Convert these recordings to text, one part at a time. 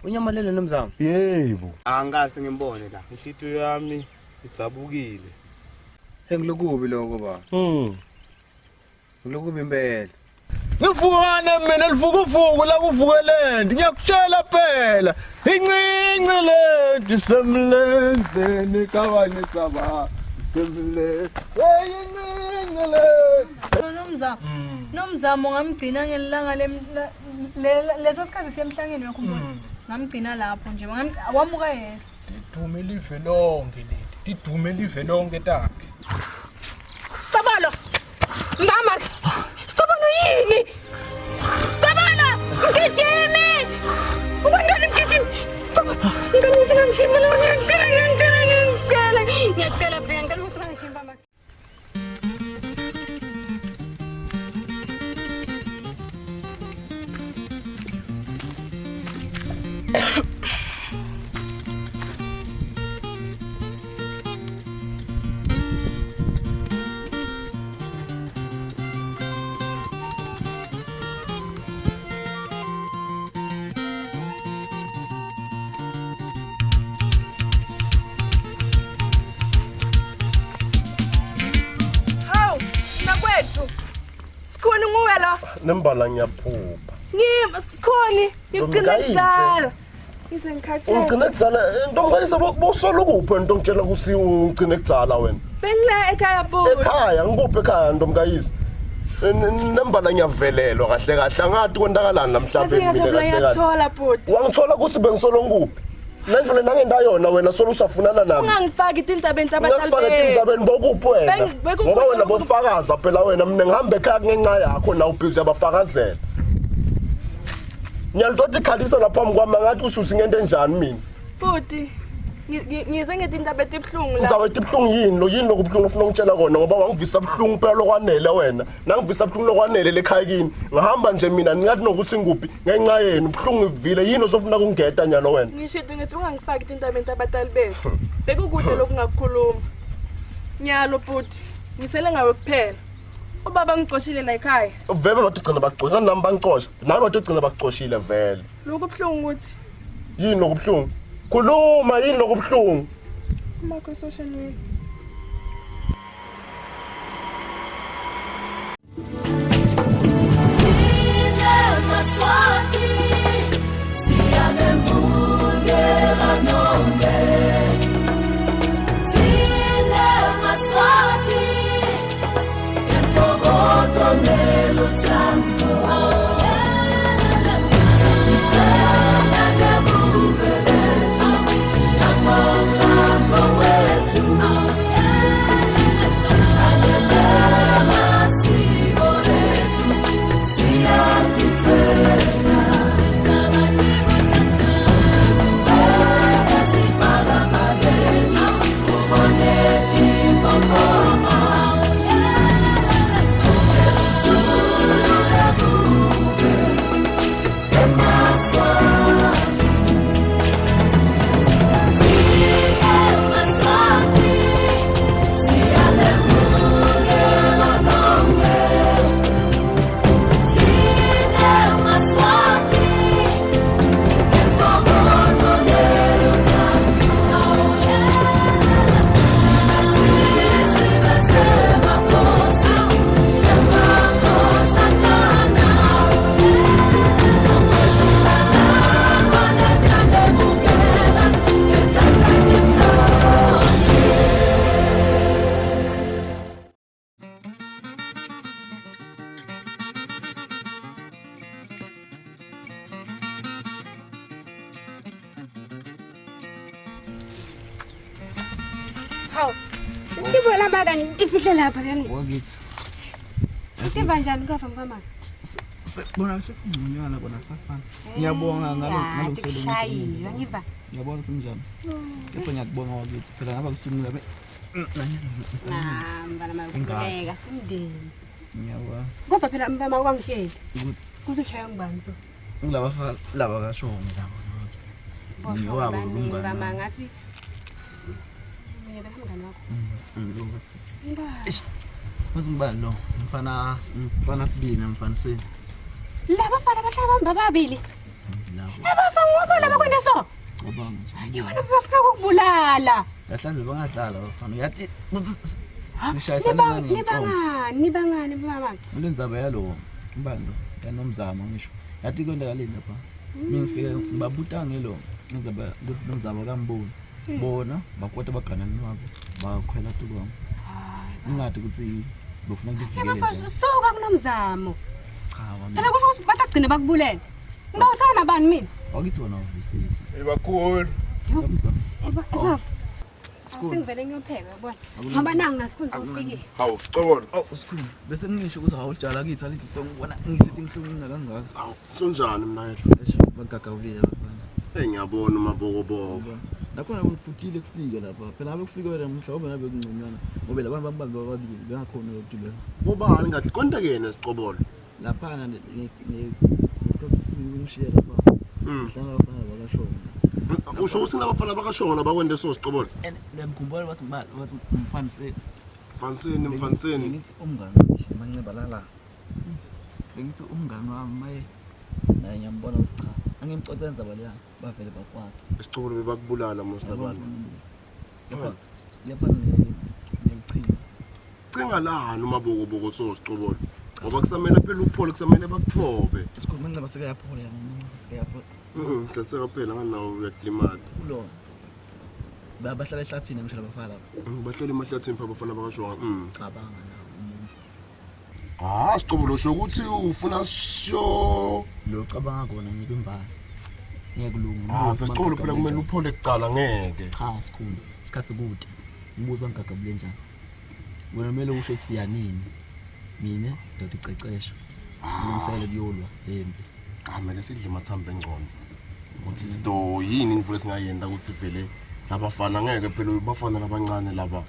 Unyamalele nomzamo. Yebo. Angikaze ngimbone la. Inhlitiyo yami idzabukile. Engilokubi lokho ba. Ngilokubi impela. Ngivukane mina livukuvuku la kuvukelende ngiyakutshela phela incinci lento semlendeni kawani saba semle incinci le nomzamo ngamgcina ngelanga leso sikhathi siyemhlangeni yakhumbula ngamgcina lapho nje wamuka yena Didume live lonke leli didume live lonke takhe Stabalo mama Stabalo yini Stabalo ngijimi ubandani ngijimi Stabalo ngicela ngiyacela ngicela usuka ngishimba mama Sikhona nguwe la. Nembala ngiyaphupha. Sikhona ngigcina kudzala. Ngize ngikhathele. Ugcina kudzala ntombakayise bosolo kuphi into ngitshela kusi ugcine kudzala wena. Bengila ekhaya bhuti. Ekhaya ngikuphi ekhaya ntombakayise. Nembala ngiyavelelwa kahle kahle angathi kwenzakalani namhlanje mina kahle kahle. Ngiyathola bhuti. Wangithola kuthi bengisolo nguphi. Nendlela nangenda yona wena solo usafunana nami. Ungangifaki intindabeni tabatalbe. Ngifaka intindabeni bokuphi wena. Ngoba wena bofakaza phela wena mina ngihamba ekhaya ngenxa yakho na ubhizi yabafakazela. Ngiyalidota ikhalisa lapha kwami ngathi ususi ngento enjani mina. Bhuti. Ngize ngedindaba etibhlungu la. Ngizawethe ibhlungu yini lokubhlungu ufuna ngitshela kona ngoba wangivisa ibhlungu phela lokwanele wena. Nangivisa ibhlungu lokwanele lekhaya kini. Ngihamba nje mina ngathi nokuthi nguphi ngenxa yenu ibhlungu ivile yini osofuna ukungeta nyalo wena. Ngishito ngithi ungangifaki intindabeni tabatali bethu. Bekukude lokungakukhuluma. Nyalo bhuti. Ngisele ngawe kuphela. Ubaba ngiqoshile la ekhaya. Vele bathi ugcina baxoxa nami bangixosha. Nawe bathi ugcina baxoshile vele. Lokubhlungu ukuthi Yini lokubhlungu? Khuluma yini lokubhlungu? Marco social media. Sibola maka ngifihle lapha yani. Wakithi. Uthemba njani kafa mama? Bona sekungconywana bona safana. Ngiyabonga ngalomsebenzi. Ngiva. Ngiyabona sinjani. Kepha ngiyakubonga wakithi. Phela ngaba kusungula Mbana makuleka simndeni. Ngiyabona. Kodwa phela mama wangitshela. Ukuthi kuzoshaya ngibani so? ngilaba laba kashongo zabo. Ngiwabo ngumngane. Mama ngathi ngiyabehamba wakho. Ngizibani lo mfana sibini mfana seni. Laba bafana bahlabamba babili. Abafa ngoba laba kwenda Yona bafuna ukubulala. Kahlanje bangadlala bafana. Yathi sishayisana ngicomba. Nibangani mama? Ulendzaba yalo mbando yanomzamo ngisho. Yathi konke kalini lapha. Mingifike ngibabuta ngelo ngizaba nomzamo kamboni. Bona bakwata baganani wabo bakhwela tukwami. Ngingadi ukuthi bofuna ukuvikela nje. Yabafana usoka kunomzamo. Cha wami. Phela kusho ukuthi batagcina bakubulele. Ngibawusana bani mina? Wakithi wona uvisisi. Ebakhulu. Ebafu. Singivele ngiyopheka yabona. Ngoba nangi nasikhulu sokufikile. Hawu, Cobolo. Usikhulu bese ngisho ukuthi awutshala kithi alithi ngibona ngisithi inhlungina kangaka. Awu, sonjani mina yethu? Esho bagagawulile bafana. Ngiyabona umabokoboko. Nakhona kuphutile kufika lapha. Phela ngabe kufika wena mhlawumbe ngabe kungconyana. Ngoba labantu bambantu bababili bengakhona ukutibela. Bobani ngathi konke kene sicobolo. Lapha ngesikhathi simshiya lapha. Mhlanga bafana bakashona. Usho ukuthi ngabafana bakashona bakwende so sicobolo. Ngiyamkhumbula bathi mfaniseni. Mfaniseni. Ngithi umngani mancebalala. Bengithi umngani wami maye naye ngiyambona ukuthi cha. Angimxoxa indzaba leya bavele bakwakhe. Isicobolo bebakubulala moslabana. Yapha ngiyichinga. Cinga lana umabokoboko so sicobolo. Ngoba kusamela phela uphole kusamele bakuthobe. Isikhuluma ngicaba sekayaphola sekayaphola. Hlalise phela nganawo uyadlimala. Ulona. Bahlala ehlathini ngisho labafana lapha. Bahlala emahlathini pha abafana bakashona. Cabanga nawo umuntu. Sicobolo sho ukuthi ufuna sho Lo cabanga kona ngeke imbali. Ngeke kulunga. Sicobolo phela kumele uphole kucala ngeke. Cha sikhulu. Isikhathi kude. Umbuzo bangagagabule njani? Wena kumele usho siyanini. Mina ngicecesha. Ngilungisele kuyolwa lempi. Mele sidle mathambo engcono. Ukuthi sido yini imvula singayenda ukuthi vele labafana ngeke phela bafana labancane laba.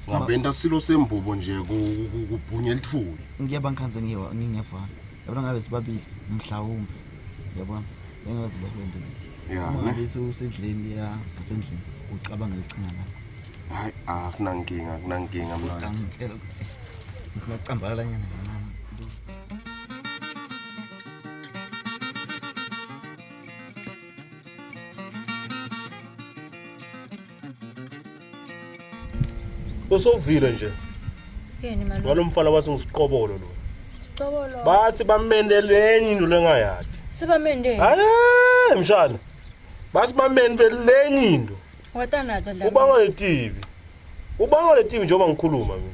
Singabenda silo sembubo nje kubhunye lithuli. Ngiyabangikhanze ngiyavana. Yabona ngabe sibabili mhlawumbe. Yabona? Bengazi bakwende. Yeah. Bese usendlini yasendlini ucabanga icinga la. Hayi kunankinga mna. Angitshela ngifuna ucambalala nyana kancane. Usovile nje. Yini manje? Walomfana wathi ngisiqobolo lo. Siqobolo. Bathi bamendele enye into lengayathi. Sibamende. Hayi mshana. Bathi bamendele enye into. Watana dla. Ubanga letivi. Ubanga letivi njengoba ngikhuluma mina.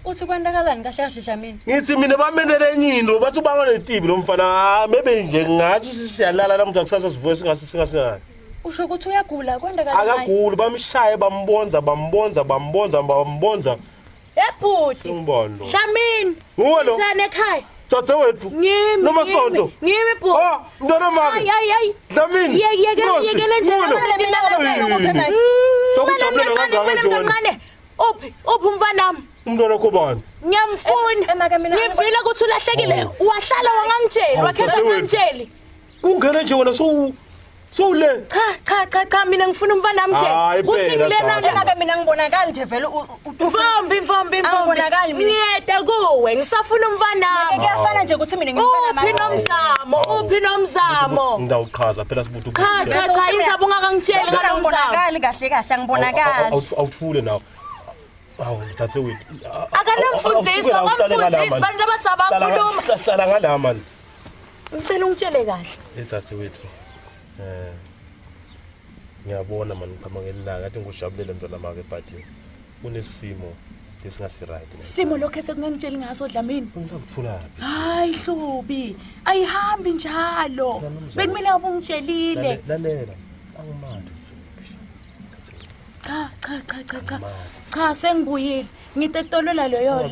Uthi kwandakalani kahle kahle Dlamini? Ngithi mina bamendele enye into bathi ubanga letivi lo mfana maybe nje ngathi sisiyalala namuntu akusasa sivuye singasingani. Usho ukuthi uyagula kwandakalani? Akagula bamshaye bambonza. Ebhuti. Ngibona. Dlamini. Nguwe lo. Uthane ekhaya. Tsatse wethu. Noma sonto. Ngimi bhuti. Mntwana mami. Hayi. Dlamini. Yekele nje ngilala. Sokujabulela kangaka nje. Uphi umfanami? Umntwana kobani? Ngiyamfuna. Ngivile ukuthi ulahlekile. Wahlala wangangitsheli, wakhetha ngangitsheli. Kungena nje wena sowule. Cha mina ngifuna umfanami nje. Kuthi ngilena nje mina ngibonakala nje vele Mfombi. Ngibonakala mina. Ngiyeda kuwe, ngisafuna umfanami. Kuyafana nje ukuthi mina ngimfana uphi nomzamo. Ngidawuchaza phela sibuthi Cha inzaba ungakangitsheli Ngibonakali kahle angibonakali. awuthule nawo. Tsatse wethu. Akanemfundiso, bamfundisi abantu abathi abakhuluma. Hlala ngala manje. Ngicela ungitshele kahle. Tsatse wethu. Ngiyabona manje ngikhamba ngelilanga athi ngijabulele mntwana make but kunesimo lesingasi right. Simo lokhethe kungangitsheli ngaso Dlamini. Ngikuthulaphi? Hayi Hlubi, ayihambi njalo. Bekumele ngabungitshelile. Lalela. Angimandi. Cha sengibuyile. Ngitetolela leyo.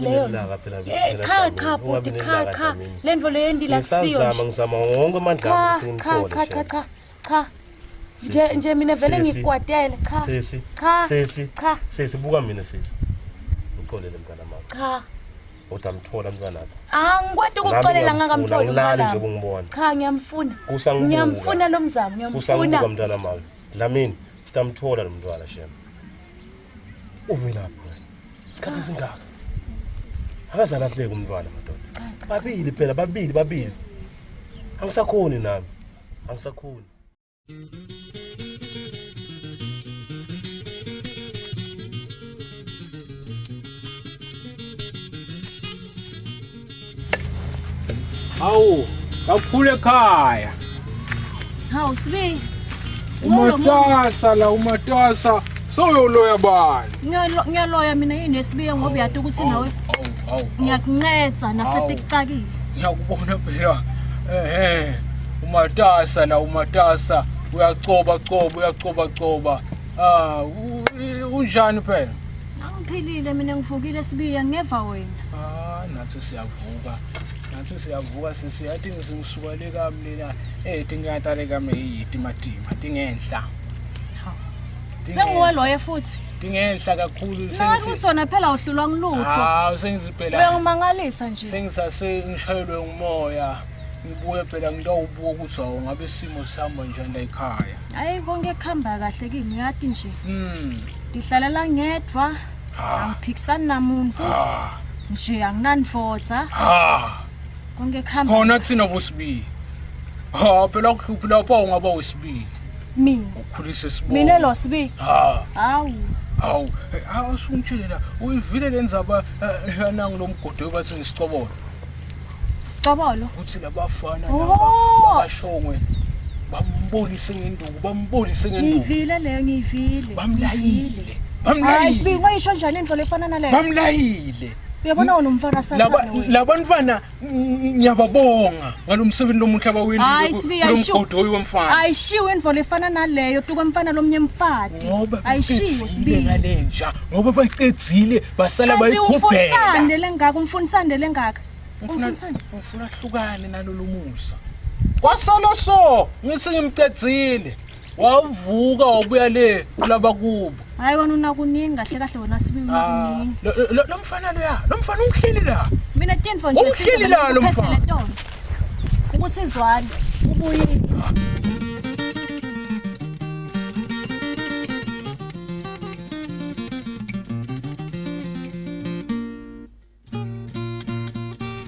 Cha bhuti cha. Lendvo leyo ndila kusiyo. Ngizama wonke amandla ukuthi ngithole. Cha. Nje mina vele ngikwatela cha. Sesi buka mina sesi. Uxolele mntana mama. Cha. Utamthola mntwana wakho. Angikwati ukuxolela ngakamthola Ngilali nje umntwana. bungibona. Cha ngiyamfuna. Kusangibuka. Ngiyamfuna lo mzamo, Kusangibuka ngiyamfuna. mntwana mama. Dlamini, sitamthola lo mntwana shem. Uvela lapho. Isikhathi singaka. Akazalahleka umntwana madoda. Babili phela babili. Angisakhoni nami. Angisakhoni. Hawu, kakhulu ekhaya. Hawu Sibi. Umatasa soyoloya bani? Ngiyaloya mina yini esibiye ngoba uyada ukuthi nawe ngiyakunceda naseticakile. Ngiyakubona phela. Umatasa uyacoba. Unjani phela? Angiphilile mina ngivukile Sibiya ngeva wena. Nathi siyavuka sisiyathi ngisuka le kamlena tingiyatale kame yitimatima tingenhla. Sengiweloye futhi. Tingenhla kakhulu Nathi usona phela uhlulwa ngilutho. Sengiziphela. Uyangimangalisa nje. Ngishayelwe ngumoya. Ngibuye phela ngidawubuka ukuthi ngabe isimo sami njani la ekhaya. Hayi konke kuhamba kahle kimi yathi nje. Ndihlalela ngedwa. Angiphikisani namuntu. Nje anginanifotha. Konke kuhamba. Khona thina bosibi. Phela kuhluphi lapha ungaba wesibili. Mina. Ukhulise sibo. Mina lo Sibi. Hawu, usungitshelela uyivile lenzaba yanangu lomgodo bathi ngisicobolo. Sicobolo. Uthi labafana abashongwe bambonise ngenduku. Ngivile leyo ngivile. Bamlayile. Hayi Sibi ngayisho njani into lefana naleyo? Bamlayile. Uyabona unomfana sathana wena. Labantwana ngiyababonga ngalomsebenzi lomuhle bawini lomgodo womfana. Ayishiwe indvo lefana naleyo tukwemfana lomnye mfati. Ayishiwe Sibi ngalenja ngoba bayicedzile basala bayikhuphela. Umfunisande lengaka. Ufuna hlukane nalolumusa. Kwasolo so ngithi ngimcedzile. Wavuka wabuya le kulaba kubo. Hayi wena unakuningi kahle wena Sibi unakuningi. Lo mfana lo mfana uhleli la. Mina tinfo nje uhleli la lo mfana. Ukuthi izwani ubuye.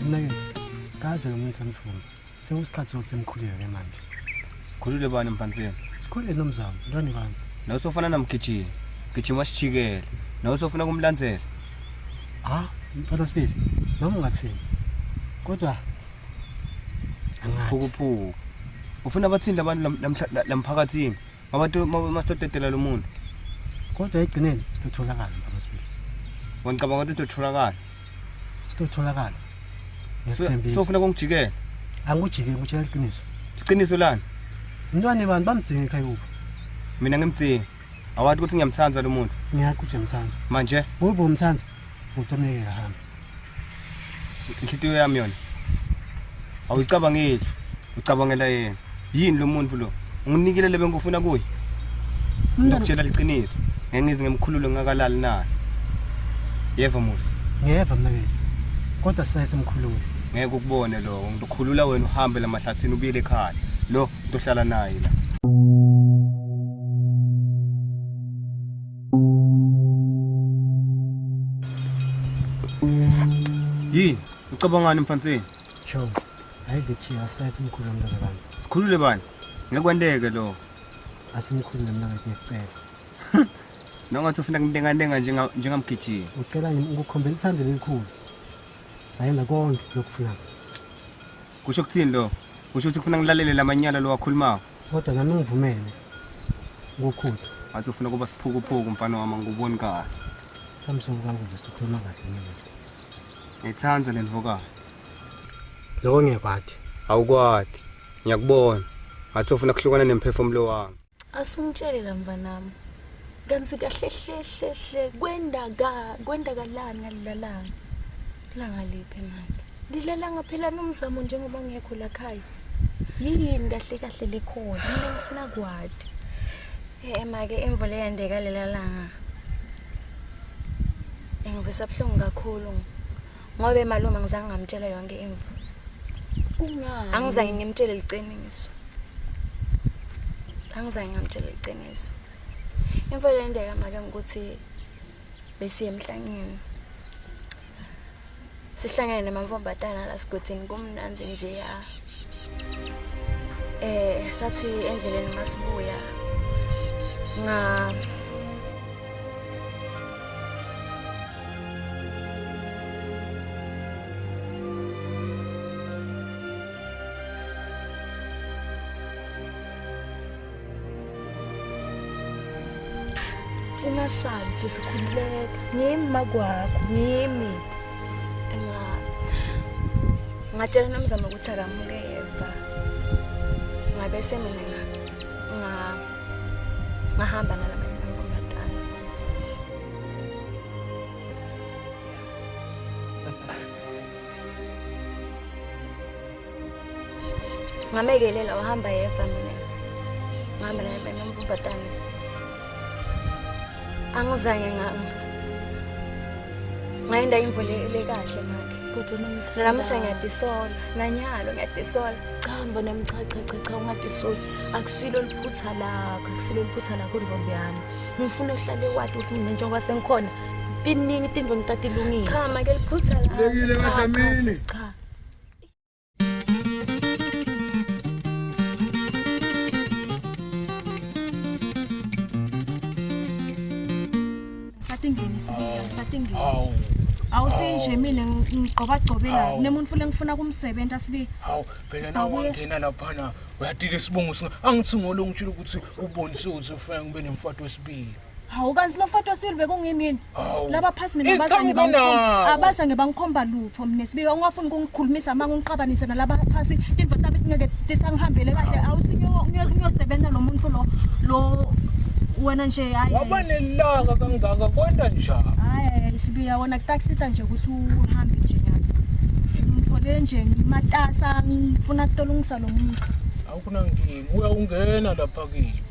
Mnake kaze ngomisa mfundo. Sekusikhathi sokuthi emkhulile ke manje. Sikhulule bani mfaniseni? Sikhulile nomzamo, ntoni bani? Nawe sofana namgijini. Gijima sijikele. Nawe sofuna kumlandzela. Mfana Sibili. Noma ungathini. Kodwa Phukuphuku. Ufuna bathinde abantu lamphakathini. Abantu masitotela lo muntu. kodwa egcineni sitotholakala mfana Sibili. Wangicabanga ukuthi utotholakala. Sitotholakala. Ngiyethembisa. Sofuna kungijikela. Angujike ngutshela iqiniso. Iqiniso lani? Mntwana bani bamdzinga ekhaya kuphi? Mina ngimtsinga. Awathi ukuthi ngiyamthanza lo muntu. Ngiyaqhubha umthanza. Manje Kube umthanza. Utomekela hamba. inhlitiyo yami yona. Awuyicabangeli. Ucabangela yena. Yini lo muntu lo? Unginikile lebe ngifuna kuye. Ngikutshela liqiniso. Ngengize ngemkhululo ngakalali na. Yeva musi. Ngiyeva mnakethu. Kodwa siyasemkhulule. Ngeke ukubone lo. Ngizokhulula wena uhambe lamahlathini ubuyele ekhaya. Lo utohlala naye la. Yini? Ucabangani mfaniseni? Sho. Ayizichiya siyasemkhulule mnakabani. Sikhulule bani? Ngekwendeke lo. Asimkhulule mnakethu ngicela. Nongathi ufuna kundenga njengamgijini. Ucela ngikukhombela ithando elikhulu. Sayena konke lokufuna. Kusho kuthini lo? Kusho ukuthi ufuna ngilalele lamanyala lo wakhuluma. Kodwa nami ngivumele. Ngokhutho. Athi ufuna kuba siphukuphuku mfana wami nguboni kahle. Samsung kanguve sikhuluma kahle mina. Ngiyithanda lendvokazi. Lokho ngiyakwadi. Awukwadi. Ngiyakubona. Athi ufuna kuhlukana nemphefumulo wami. Asungitshele la mvanami. Kanti kahle kwendakalani ngalilalanga. Langa liphi manje? Ndilalanga phela nomzamo njengoba ngekho la khaya. Yini kahle lekhona mina ngifuna kwadi. Make emvule yandeka lelalanga. Ngivisa buhlungu kakhulu. Ngoba emaluma ngizange ngamtshela yonke imvu. Ungani? Angizange ngimtshele iqiniso. Imvule yandeka make ngikuthi besiye emhlangeni. Sihlangene nemamvombatana la sigodini kumnanzi nje ya. Sathi endleleni masibuya ungasabi sesikhululeka ngimi makwakho ngimi ngatshela nomzamo ukuthi akamuke Eva ngabe semina ngahamba nalabanye amantombazane ngamekelela wahamba Eva mina ngihamba nalabanye amantombazane angizange ngayenda imbolele kahle ngakhe kodwa nomthanda namase ngiyadisola nanyalo ngiyadisola cha mbona cha ungadisola akusilo liphutha lakho ndvombi yami ngifuna uhlale wathi ukuthi mina njengoba sengikhona tiningi tindvo ngitatilungisa cha make liphutha lakho Lekile kaDlamini cha satingeni awusinje mina ngigqobagqobela nemuntu futhi ngifuna kumsebenza sibi hawu phela nawungena laphana uyatile sibongo angithi ngolo ngitshilo ukuthi ubonise ukuthi ufike ngibe nemfato wesibili hawu kanti lo mfato wesibili bekungimini laba phasi mina abasa ngibangikhomba lutho mina sibi ungafuni ukungikhulumisa manje ungiqabanise nalaba phasi indvo tabe ngeke tisangihambele kahle awusiyosebenza lo muntu lo wena nje hayi wabanelaka kangaka kwenda njani hayi sibiya wona kutakusita nje ukuthi uhambe nje nyalo ngifole nje matasa ngifuna ukutolungisa lo muntu awukunankingi uyawungena lapha kimi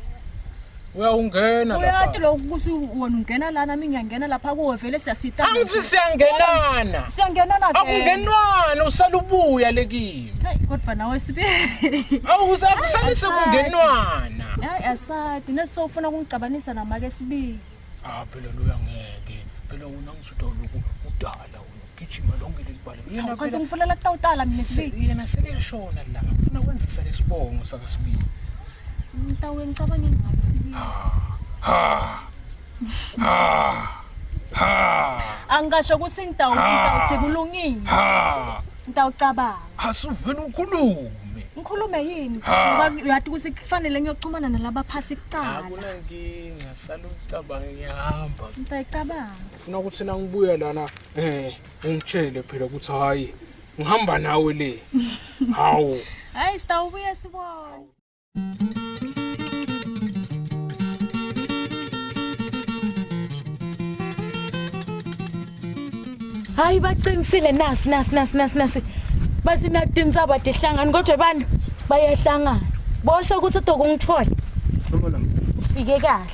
uyawungena lapha uyathi lokuthi wona ungena lana mina ngiyangena lapha kuwe vele siyasita angithi siyangenana akungenwana usalubuya lekimi hayi kodwa nawe sibi awuzakusalise kungenwana hayi asadi nesofuna ukungicabanisa namake sibi phela lo uyangeke phela wona ngisudoloku udala ugijima lonke lekubala yena phela ngifuna kutawutala mina sibi yena seliyashona la ufuna kwenzisa lesibongo sakasibi ngitawe ngicabanga ngabe sibi angasho ukuthi ngitawuthi kulungile ngitawucabanga asuvela ukhulume ngikhulume yini ngoba uyathi ukuthi kufanele ngiyochumana nalaba phasi kuqala akunankinga salucabanga ngiyahamba ngitayicabanga ufuna ukuthi nangibuya lana ungitshele phela ukuthi hayi ngihamba nawe le hawu hayi sitawubuya sibone hayi baqinisile nasi basinatintsaba tihlangana kodwa abantu bayahlangana bosho ukuthi udokungithola Somola ufike kahle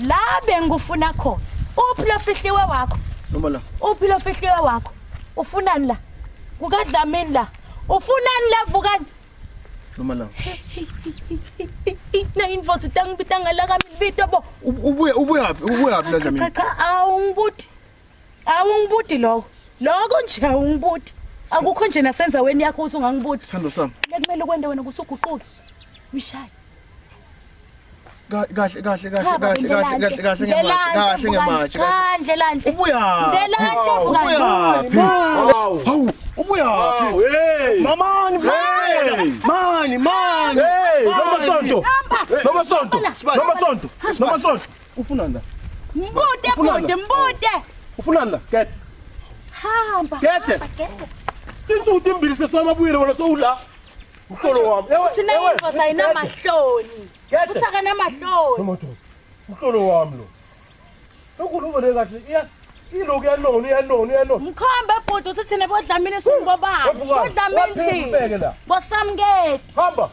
la bengufuna khona uphi lo fihliwe wakho Somola uphi lo fihliwe wakho ufunani la kukaDlamini la ufunani la vukani Somola na invoice tangibitanga la kamini bito bo ubuya la Dlamini cha awungibuti lokho nje awungibuti akukho nje nasenza weni yakho ukuthi ungangibuthi Sando sami kumele kwende wena ukuthi uguquke uyishaye kahle ngemaji kandle landle ubuya hawu ubuya hey mamani noma sonto ufunani la mbude ufunani la get hamba Tisuthi imbili sesamabuyile wona sowula uhlolo wami thina indoda inamahloni uthaka namahloni uhlolo wami lo ukhulumele kahle iloku yanona mkhombe ebhuti uthi thina boDlamini singobani boDlamini thi bosamkethi hamba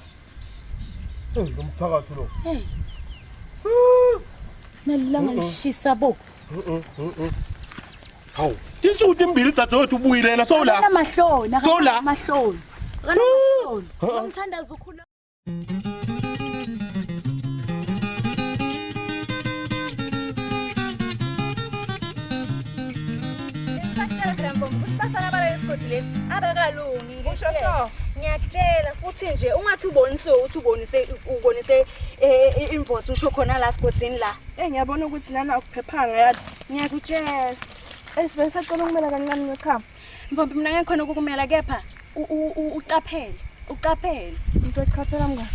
lo mthakathi lo nalilanga lishisa bo hawu tisuthi imbili dzadzewethu ubuyile yena sowula amahloni Sola. amahloni ngithandaza ukhula Usibafana bala isikhosi lesi abakalungi ngisho so ngiyakutshela futhi nje ungathi ubonise ukuthi ubonise invoice usho khona la sikhotsini la ngiyabona ukuthi lana akuphephanga yathi ngiyakutshela esivele sacela ukumela kancane ngekhamba mfombi mina ngikhona ukukumela kepha uqaphele into echaphela mngani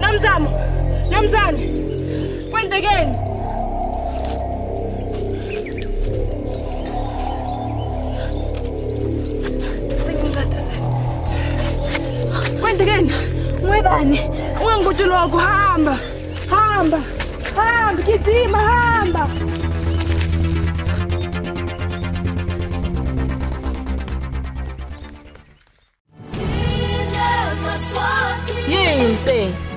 Nomzamo, kwenzekeni? Sengimkade sesi. Kwenzekeni? Ngwebani? Unganguthi lokho, hamba, gijima, hamba. Yini sesi?